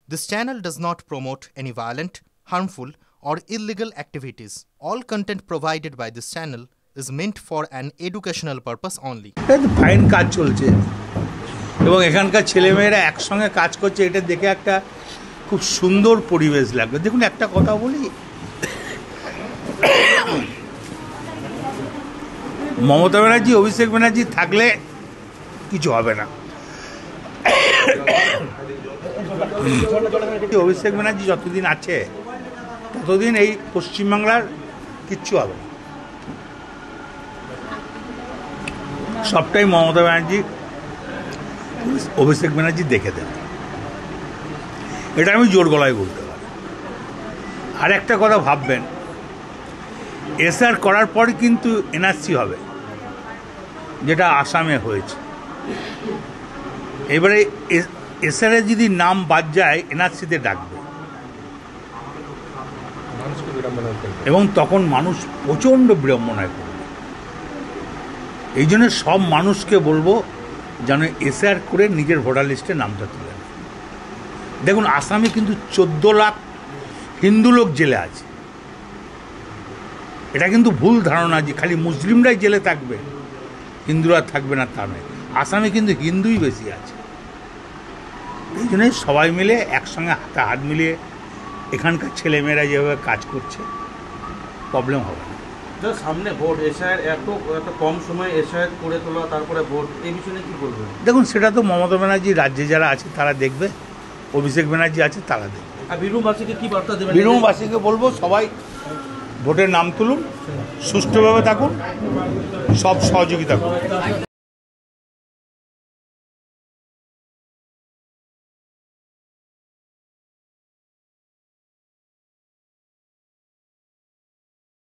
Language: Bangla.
This channel does not promote any violent, harmful, or illegal activities. All content provided by this channel is meant for an educational purpose only. Fine কাজ চলছে এবং এখানকার ছেলেমেয়েরা একসঙ্গে কাজ করছে, এটা দেখে একটা খুব সুন্দর পরিবেশ লাগবে। দেখুন, একটা কথা বলি, মমতা ব্যানার্জি, অভিষেক ব্যানার্জি থাকলে কিছু হবে না। অভিষেক ব্যানার্জি যতদিন আছে ততদিন এই পশ্চিমবাংলার কিচ্ছু হবে না। সবটাই মমতা ব্যানার্জি, অভিষেক ব্যানার্জি দেখে দেবে, এটা আমি জোর গলায় বলতে পারি। আর একটা কথা ভাববেন, এসআর করার পর কিন্তু এনআরসি হবে, যেটা আসামে হয়েছে। এবারে এসআরে যদি নাম বাদ যায়, এনআরসিতে ডাকবে এবং তখন মানুষ প্রচণ্ড বিড়ম্বনায় করবে। এই জন্য সব মানুষকে বলবো যেন এসআর করে নিজের ভোটার লিস্টে নামটা তুলে নেয়। দেখুন, আসামে কিন্তু 14 লাখ হিন্দু লোক জেলে আছে। এটা কিন্তু ভুল ধারণা যে খালি মুসলিমরাই জেলে থাকবে, হিন্দুরা থাকবে না, তা নয়। আসামে কিন্তু হিন্দুই বেশি আছে। এই জন্যই সবাই মিলে একসঙ্গে হাতে হাত মিলিয়ে এখানকার ছেলেমেয়েরা যেভাবে কাজ করছে, প্রবলেম হবে না। সামনে ভোট, এসআইয়ের এত কম সময়ে এসআইয়ের করে তোলা, তারপরে ভোট, এই বিষয়ে কি বলবেন? দেখুন, সেটা তো মমতা ব্যানার্জি রাজ্যে যারা আছে তারা দেখবে, অভিষেক ব্যানার্জি আছে তারা দেখবে। আর বীরভূমবাসীকে কি বার্তা দেবেন? বীরভূমবাসীকে বলবো, সবাই ভোটের নাম তুলুন, সুষ্ঠুভাবে থাকুন, সব সহযোগিতা করুন।